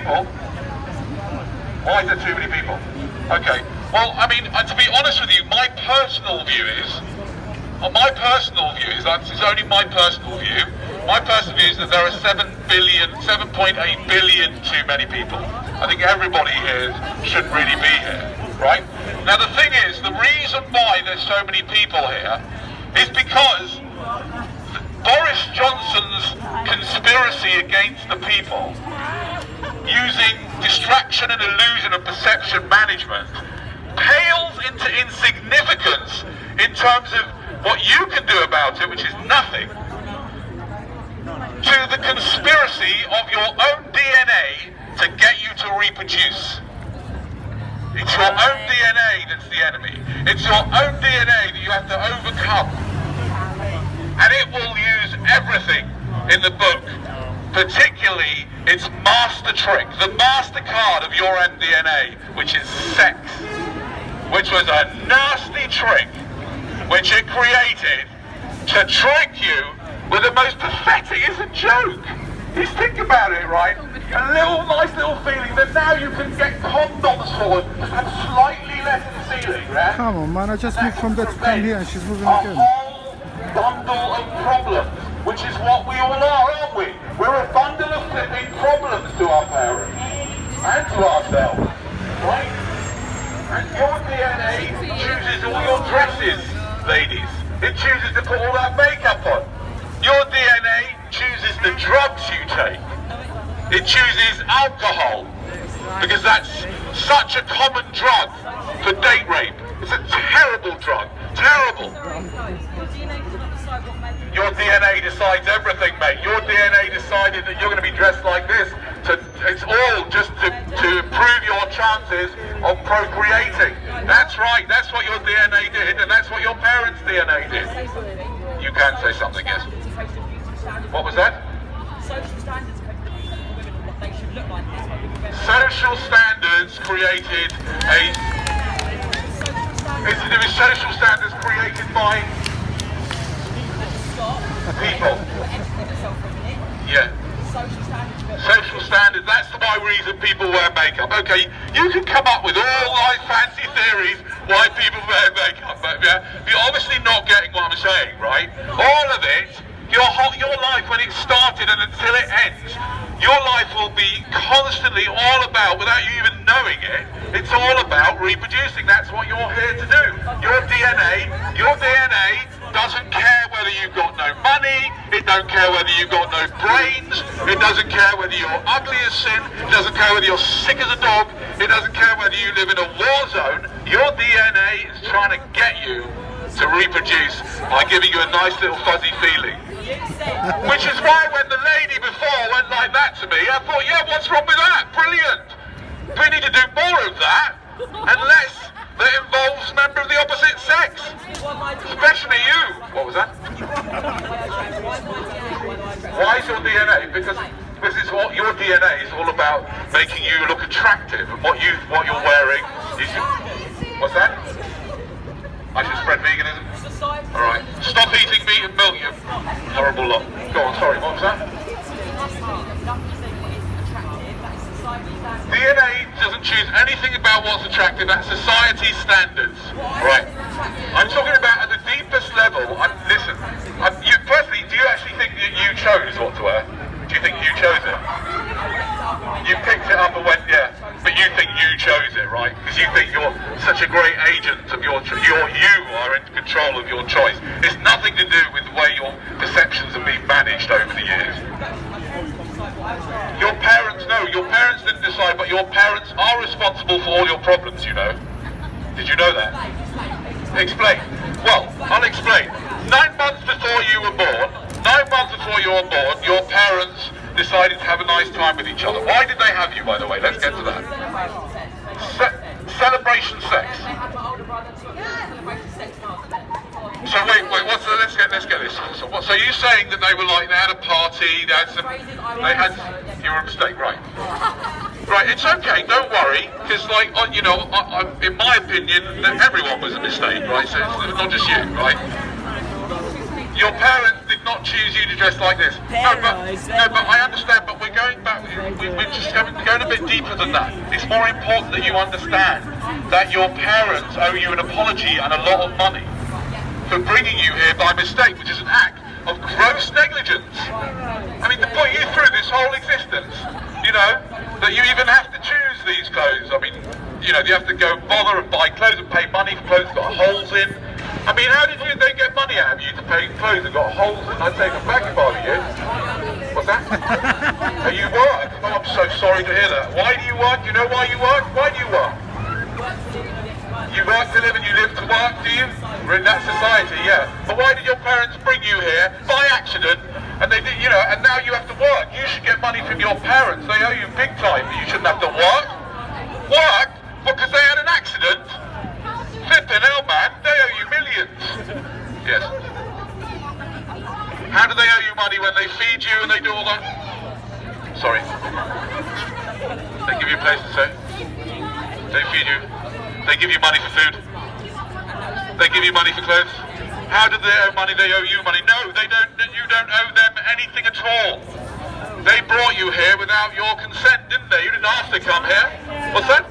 people? Why is there too many people? Okay, well, I mean, to be honest with you, my personal view is, that it's only my personal view, is that there are 7.8 billion too many people. I think everybody here should really be here, right? Now the thing is, the reason why there's so many people here is because Boris Johnson's conspiracy against the people, using distraction and illusion and perception management, pales into insignificance in terms of what you can do about it, which is nothing, to the conspiracy of your own DNA to get you to reproduce. It's your own DNA that's the enemy. It's your own DNA that you have to overcome. And it will use everything in the book, particularly its master trick, the master card of your own DNA, which is sex, which was a nasty trick which it created to trick you with the most pathetic, it's a joke. Just think about it, right? A nice little feeling that now you can get condoms for it and slightly less feeling, right? Come on, man, I just moved from there to come here and she's moving again. A whole bundle of problems, which is what we all are, aren't we? We're a bundle of flipping problems to our parents and to ourselves, right? And your DNA chooses all your dresses, ladies. It chooses to put all that makeup on. Your DNA chooses the drugs you take. It chooses alcohol, because that's such a common drug for date rape. It's a terrible drug. Terrible. Your DNA decides everything, mate. Your DNA decided that you're going to be dressed like this. It's all just to improve your chances of procreating. That's right. That's what your DNA did, and that's what your parents' DNA did. You can say something, yes. What was that? Social standards what they should look like. Social standards created a... It's to do with social standards created by people. Yeah. Social standards, that's my reason people wear makeup. Okay, you can come up with all these fancy theories why people wear makeup, but yeah, you're obviously not getting what I'm saying, right? All of it, your life when it started and until it ends, your life will be constantly all about, without you even knowing it, it's all about reproducing. That's what you're here to do. Your DNA doesn't care whether you've got no money, it don't care whether you've got no brains, it doesn't care whether you're ugly as sin, it doesn't care whether you're sick as a dog, it doesn't care whether you live in a war zone. Your DNA is trying to get you to reproduce by giving you a nice little fuzzy feeling. Which is why when the lady before went like that to me, I thought, yeah, what's wrong with that? Brilliant. We need to do more of that, and less that involves members of the opposite sex. Especially you. What was that? Why is your DNA? Because it's what your DNA is all about, making you look attractive, and what you're wearing. What's that? I should spread veganism. Alright. Stop eating meat and milk, you horrible lot. Go on, sorry, what was that? DNA doesn't choose anything about what's attractive, that's society's standards. Right. I'm talking about at the deepest level. Listen, firstly, do you actually think that you chose what to wear? Do you think you chose it? You picked it up and went, yeah, but you think you chose it, right? Because you think you're such a great agent of your choice. You are in control of your choice. It's nothing to do with the way your perceptions have been managed over the years. Your parents didn't decide, but your parents are responsible for all your problems, you know. Did you know that? Explain. Well, I'll explain. 9 months before you were born, your parents decided to have a nice time with each other. Why did they have you, by the way? Let's get to that. Celebration sex. So wait, let's get this. So you're saying that they were like, they had a party, you were a mistake, right? Right, it's okay, don't worry, because in my opinion, everyone was a mistake, right? So it's not just you, right? Your parents did not choose you to dress like this. No, but I understand, but we're we're going back, we're just going a bit deeper than that. It's more important that you understand that your parents owe you an apology and a lot of money for bringing you here by mistake, which is an act of gross negligence. I mean, to put you through this whole existence, you know, that you even have to choose these clothes. I mean, you know, you have to go bother and buy clothes and pay money for clothes that got holes in. I mean, how did they get money out of you to pay clothes that got holes in? I'd take them back if I were you. What's that? Oh, you work? Oh, I'm so sorry to hear that. Why do you work? Do you know why you work? Why do you work? You work to live and you live to work, do you? We're in that society, yeah. But why did your parents bring you here by accident? And they did, you know, and now you have to work. You should get money from your parents. They owe you big time. You shouldn't have to work. Work? Because they had an accident? Flipping hell, man. They owe you millions. Yes. How do they owe you money when they feed you and they do all that? Sorry. They give you a place to stay. They feed you. They give you money for food. They give you money for clothes. How do they owe money? They owe you money. No, they don't. You don't owe them anything at all. They brought you here without your consent, didn't they? You didn't ask to come here. What's that?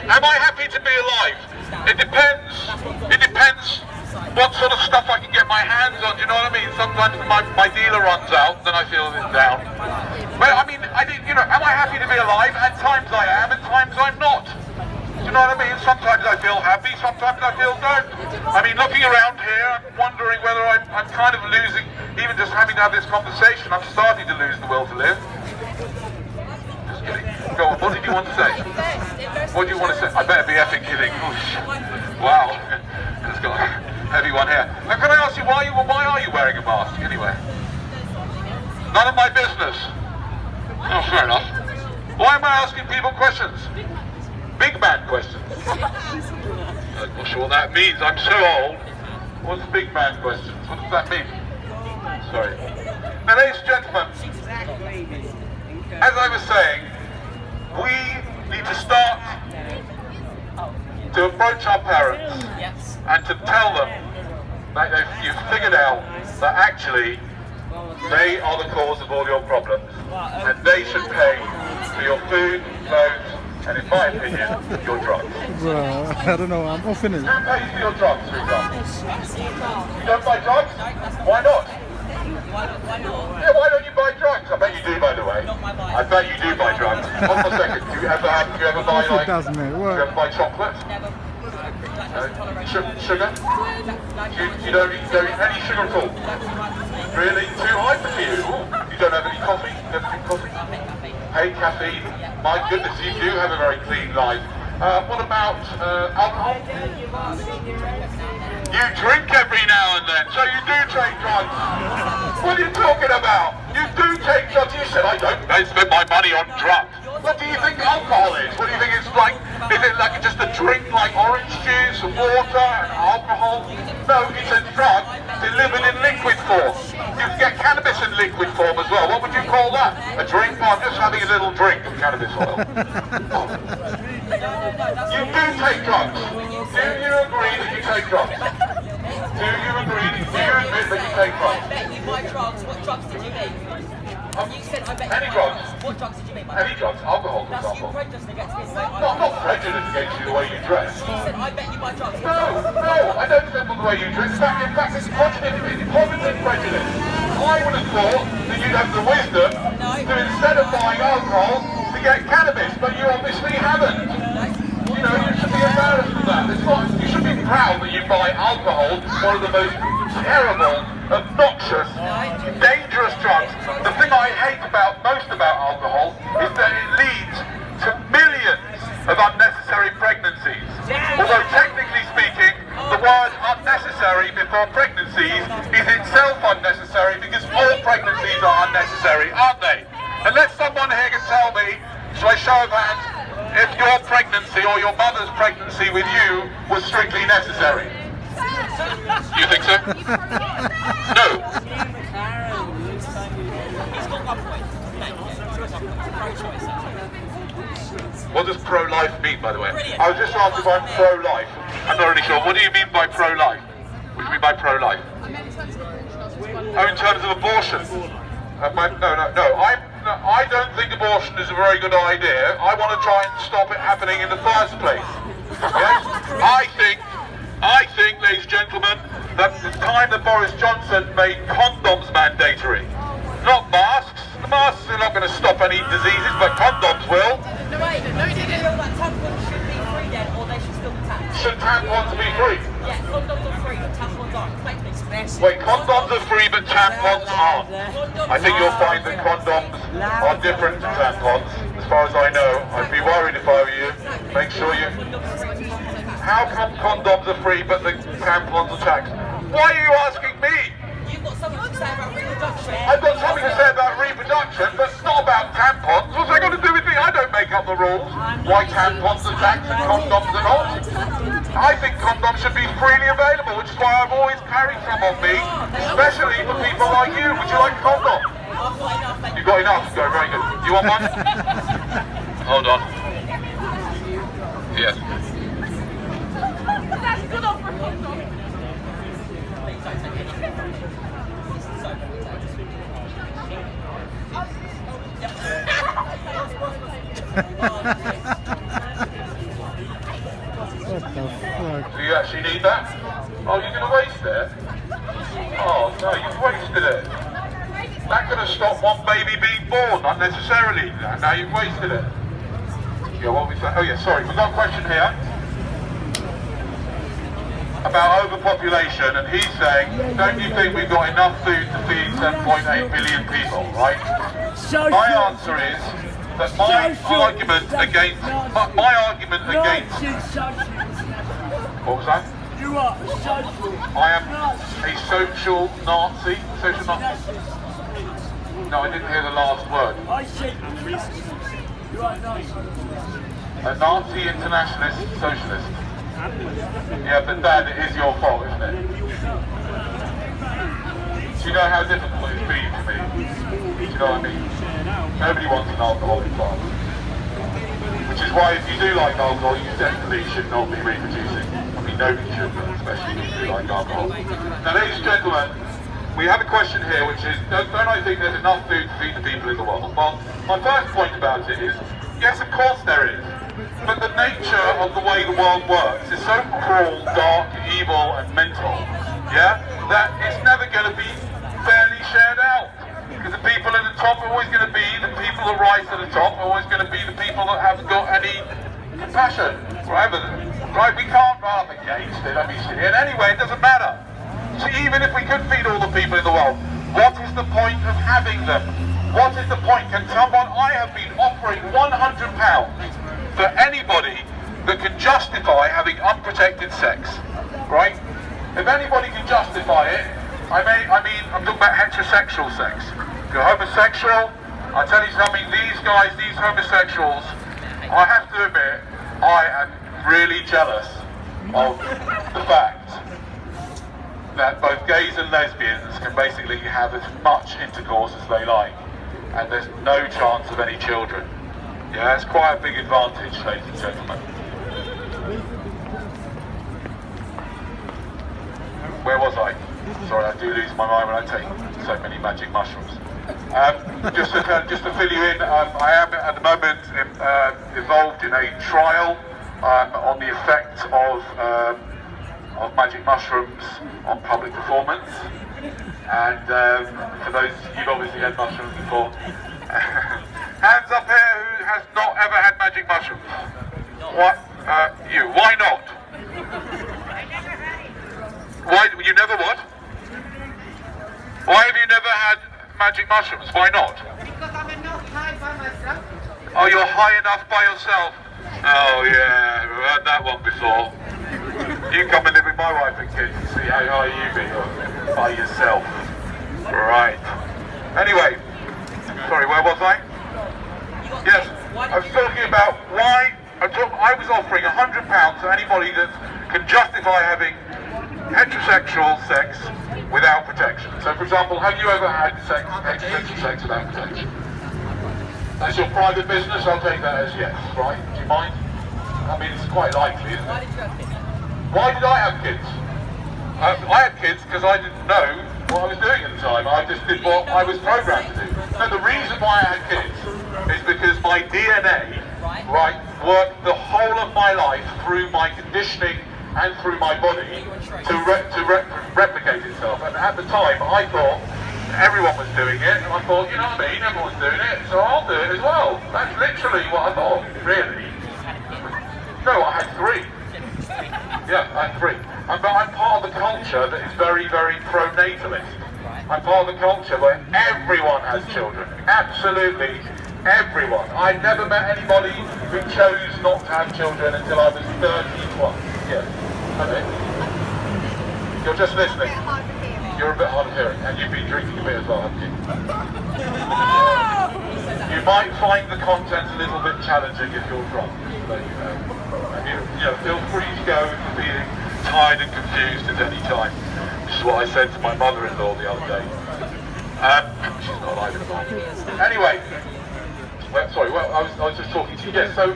Am I happy to be alive? It depends. It depends what sort of stuff I can get my hands on. Do you know what I mean? Sometimes my dealer runs out, then I feel a bit down. But I mean, you know, am I happy to be alive? At times I am, at times I'm not. You know what I mean? Sometimes I feel happy, sometimes I feel don't. I mean, looking around here, I'm wondering whether I'm kind of losing, even just having to have this conversation, I'm starting to lose the will to live. Just kidding. Go on, what did you want to say? What do you want to say? I better be effing kidding. Wow. It's got a heavy one here. Now, can I ask you, why are you wearing a mask, anyway? None of my business. Oh, fair enough. Why am I asking people questions? Big man questions. I'm not sure what that means. I'm so old. What's big man questions? What does that mean? Sorry. Now, ladies and gentlemen, as I was saying, we need to start to approach our parents and to tell them that you've figured out that actually they are the cause of all your problems and they should pay for your food, clothes, and in my opinion, your drugs. Bro, I don't know, I'm offing it. Who pays for your drugs, for example? You don't buy drugs? Why not? Yeah, why don't you buy drugs? I bet you do, by the way. I bet you do buy drugs. Hold on a second. Do you ever buy like? Do you ever buy chocolate? Sugar? You don't eat any sugar at all? Really? Too high for you? Ooh. You don't have any coffee? You never drink coffee? Hey, caffeine. My goodness, you do have a very clean life. What about alcohol? You drink every now and then, so you do take drugs. What are you talking about? You do take drugs. You said, I spend my money on drugs. What do you think alcohol is? What do you think it's like? Is it like just a drink like orange juice and water and alcohol? No, it's a drug delivered in liquid form. You can get cannabis in liquid form as well. What would you call that? A drink? Oh, I'm just having a little drink of cannabis oil. Oh. You do take drugs. Do you agree that you take drugs? Do you agree? Do you admit that you take drugs? I bet you buy drugs. What drugs did you mean? You said I bet any drugs. What drugs did you mean? Any drugs. Alcohol, for That's example. you prejudiced against me. No, I'm not prejudiced against you the way you dress. You said I bet you buy drugs. No, I don't resemble the way you dress. In fact, it's positive prejudice. I would have thought that you'd have the wisdom to, instead of buying alcohol, to get cannabis, but you obviously haven't. You know, you should be embarrassed of that. It's not, you should be proud that you buy alcohol, one of the most terrible, obnoxious, dangerous drugs. The thing I hate most about alcohol is that it leads to millions of unnecessary pregnancies. Although technically speaking, the word unnecessary before pregnancies is itself unnecessary because all pregnancies are unnecessary, aren't they? Unless someone here can tell me, shall I show of hands, if your pregnancy or your mother's pregnancy with you was strictly necessary? You think so? No. What does pro-life mean, by the way? I was just asked if I'm pro-life. I'm not really sure. What do you mean by pro-life? What do you mean by pro-life? Oh, in terms of abortion? No. I don't think abortion is a very good idea. I want to try and stop it happening in the first place. Yes? I think, ladies and gentlemen, that the time that Boris Johnson made condoms mandatory, not masks. The masks are not going to stop any diseases, but condoms will. No, wait, no, you didn't feel that tampons should be free then, or they should still be taxed? Should tampons be free? Yeah, condoms are free, but tampons aren't. Make this mess. Wait, condoms are free, but tampons aren't. I think you'll find that condoms are different to tampons. As far as I know, I'd be worried if I were you. Make sure you... How come condoms are free, but the tampons are taxed? Why are you asking me? You've got something to say about reproduction. I've got something to say about reproduction, but it's not about tampons. What's that got to do with me? I don't make up the rules. Why tampons are taxed and condoms are not? I think condoms should be freely available, which is why I've always carried some on me, especially for people like you. Would you like a condom? I've got enough. You've got enough? Go, very good. You want one? Hold on. Yes. That's good on for a condom. What the fuck? Do you actually need that? Oh, you're going to waste it? Oh, no, you've wasted it. That could have stopped one baby being born unnecessarily. Now you've wasted it. Yeah, what we say? Oh, yeah, sorry. We've got a question here about overpopulation, and he's saying, don't you think we've got enough food to feed 7.8 billion people, right? My answer is that my argument against... What was that? You are a social. I am a social Nazi. Social Nazi. No, I didn't hear the last word. I said you are not. A Nazi internationalist socialist. Yeah, but Dad, it is your fault, isn't it? Do you know how difficult it's been for me? Do you know what I mean? Nobody wants an alcoholic father. Which is why if you do like alcohol, you definitely should not be reproducing. I mean, nobody should, but especially if you do like alcohol. Now, ladies and gentlemen, we have a question here, which is, don't I think there's enough food to feed the people in the world? Well, my first point about it is, yes, of course there is. But the nature of the way the world works is so cruel, dark, evil, and mental, yeah, that it's never going to be fairly shared out. Because the people at the top are always going to be the people that rise to the top, are always going to be the people that haven't got any compassion. Right? We can't run up against it, let me see. And anyway, it doesn't matter. So even if we could feed all the people in the world, what is the point of having them? What is the point? Can someone, I have been offering £100 for anybody that can justify having unprotected sex, right? If anybody can justify it, I mean, I'm talking about heterosexual sex. If you're homosexual, I tell you something, these guys, these homosexuals, I have to admit, I am really jealous of the fact that both gays and lesbians can basically have as much intercourse as they like, and there's no chance of any children. Yeah, that's quite a big advantage, ladies and gentlemen. Where was I? Sorry, I do lose my mind when I take so many magic mushrooms. Just to fill you in, I am at the moment involved in a trial on the effect of magic mushrooms on public performance. And for those, you've obviously had mushrooms before. Hands up here who has not ever had magic mushrooms. What? You? Why not? Why? You never what? Why have you never had magic mushrooms? Why not? Because I'm not high by myself. Oh, you're high enough by yourself. Oh yeah, we've heard that one before. You come and live with my wife and kids and see how high you be by yourself. Right. Anyway, sorry, where was I? Yes, I was talking about why I was offering £100 to anybody that can justify having heterosexual sex without protection. So, for example, have you ever had heterosexual sex without protection? That's your private business, I'll take that as yes, right? Do you mind? I mean, it's quite likely, isn't it? Why did you have kids? Why did I have kids? I had kids because I didn't know what I was doing at the time. I just did what I was programmed to do. So the reason why I had kids is because my DNA, right, worked the whole of my life through my conditioning and through my body to replicate itself. And at the time, I thought everyone was doing it, and I thought, you know what I mean, everyone's doing it, so I'll do it as well. That's literally what I thought, really. No, I had 3. Yeah, I had 3. But I'm part of the culture that is very, very pro-natalist. I'm part of the culture where everyone has children. Absolutely everyone. I've never met anybody who chose not to have children until I was 31. Yeah. Okay. You're just listening. You're a bit hard of hearing, and you've been drinking a bit as well, haven't you? You might find the content a little bit challenging if you're drunk. But, you know, feel free to go if you're feeling tired and confused at any time. Which is what I said to my mother-in-law the other day. She's not alive anymore. Anyway, I was just talking to you. Yeah, so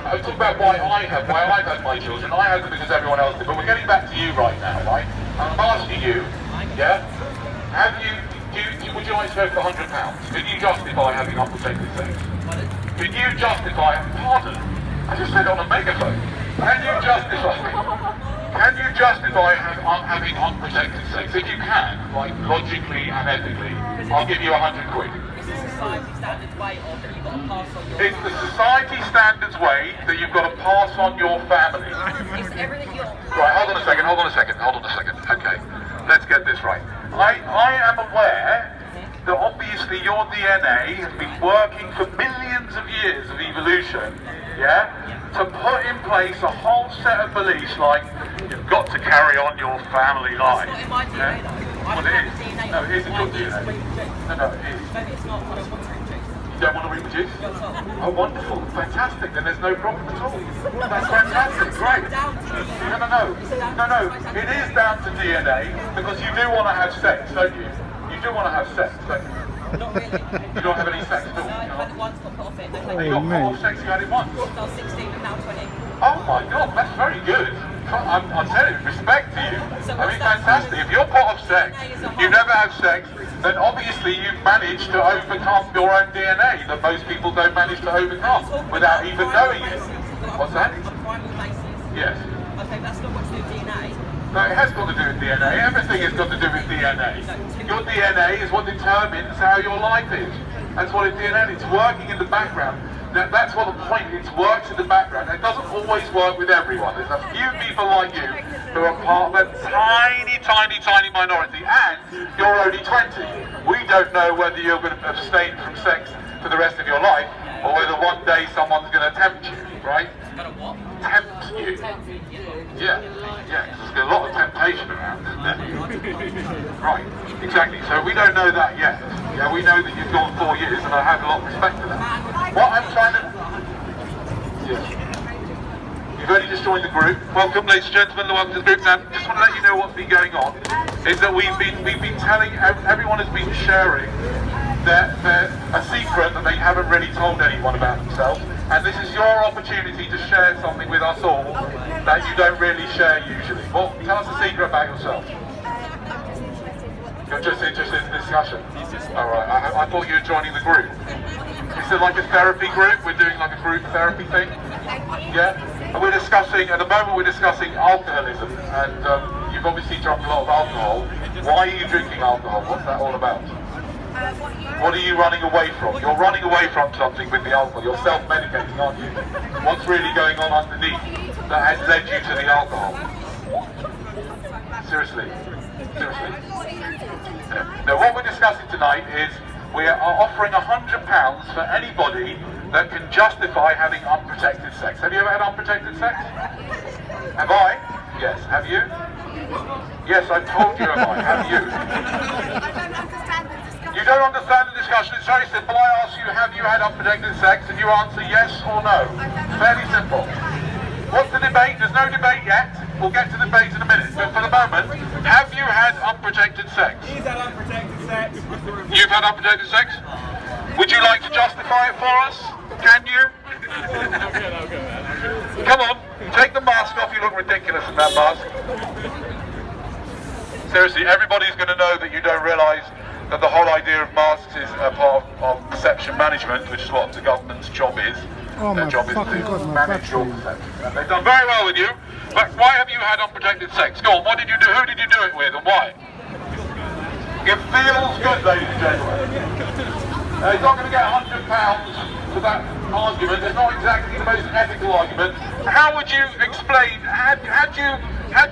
I was talking about why I've had my children. I had them because everyone else did. But we're getting back to you right now, right? I'm asking you, yeah? Would you like to go for £100? Can you justify having unprotected sex? Can you justify? Pardon? I just said on a megaphone. Can you justify having unprotected sex? If you can, like logically and ethically, I'll give you £100. It's the society standards way that you've got to pass on your family. Right, hold on a second. Okay, let's get this right. I am aware that obviously your DNA has been working for millions of years of evolution, yeah? To put in place a whole set of beliefs like, you've got to carry on your family life. That's not in my DNA though. Well, it is. No, it is in your DNA. No, it is. Maybe it's not, but I want to reproduce. You don't want to reproduce? Oh, wonderful. Fantastic. Then there's no problem at all. That's fantastic. Great. No. It is down to DNA because you do want to have sex, don't you? You do want to have sex, don't you? Not really. You don't have any sex at all? No, I've had it once, got put off it. You got put off sex, you had it once? I was 16 and now 20. Oh my God, that's very good. I'm telling you, respect to you. I mean, fantastic. If you're put off sex, you never have sex, then obviously you've managed to overcome your own DNA that most people don't manage to overcome without even knowing it. What's that? Yes. Okay, that's not what to do with DNA. No, it has got to do with DNA. Everything has got to do with DNA. Your DNA is what determines how your life is. That's what it's DNA. It's working in the background. That's what the point is. It works in the background. It doesn't always work with everyone. There's a few people like you who are part of a tiny minority, and you're only 20. We don't know whether you're going to abstain from sex for the rest of your life, or whether one day someone's going to tempt you, right? Tempt you. Yeah, there's a lot of temptation around, isn't there? Right, exactly. So we don't know that yet. Yeah, we know that you've gone 4 years, and I have a lot of respect for that. What I'm trying to... Yes. You've only just joined the group. Welcome, ladies and gentlemen, welcome to the group. Now, just want to let you know what's been going on, is that we've been telling, everyone has been sharing a secret that they haven't really told anyone about themselves. And this is your opportunity to share something with us all that you don't really share usually. Well, tell us a secret about yourself. You're just interested in discussion? Alright, I thought you were joining the group. Is it like a therapy group? We're doing like a group therapy thing? Yeah? And we're discussing, at the moment we're discussing alcoholism. And you've obviously drunk a lot of alcohol. Why are you drinking alcohol? What's that all about? What are you running away from? You're running away from something with the alcohol. You're self-medicating, aren't you? What's really going on underneath that has led you to the alcohol? Seriously? Now what we're discussing tonight is we are offering £100 for anybody that can justify having unprotected sex. Have you ever had unprotected sex? Have I? Yes. Have you? Yes, I told you have I. Have you? You don't understand the discussion. It's very simple. I ask you, have you had unprotected sex? And you answer yes or no. Fairly simple. What's the debate? There's no debate yet. We'll get to the debate in a minute. But for the moment, have you had unprotected sex? He's had unprotected sex. You've had unprotected sex? Would you like to justify it for us? Can you? Come on, take the mask off. You look ridiculous in that mask. seriously, everybody's going to know that you don't realise that the whole idea of masks is a part of perception management, which is what the government's job is. Oh Their my job is fucking to God, my manage your battery. perception. And they've done very well with you. But why have you had unprotected sex? Go on, what did you do? Who did you do it with and why? It feels good, ladies and gentlemen. He's not going to get £100 for that argument. It's not exactly the most ethical argument. How would you explain, had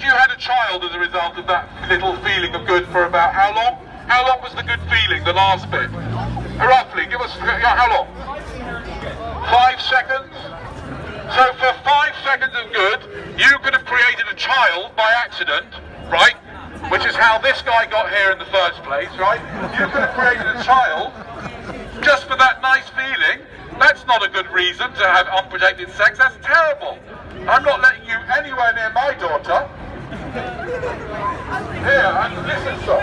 you had a child as a result of that little feeling of good for about how long? How long was the good feeling, the last bit? Roughly, give us, how long? 5 seconds? So for 5 seconds of good, you could have created a child by accident, right? Which is how this guy got here in the first place, right? You could have created a child just for that nice feeling. That's not a good reason to have unprotected sex. That's terrible. I'm not letting you anywhere near my daughter. Here, and listen, son.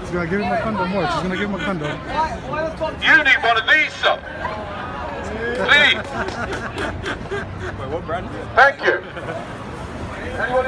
She's gonna give him a condom. What? She's gonna give him a condom. You need one of these, son. Please. Wait, what brand? Thank you. Anyone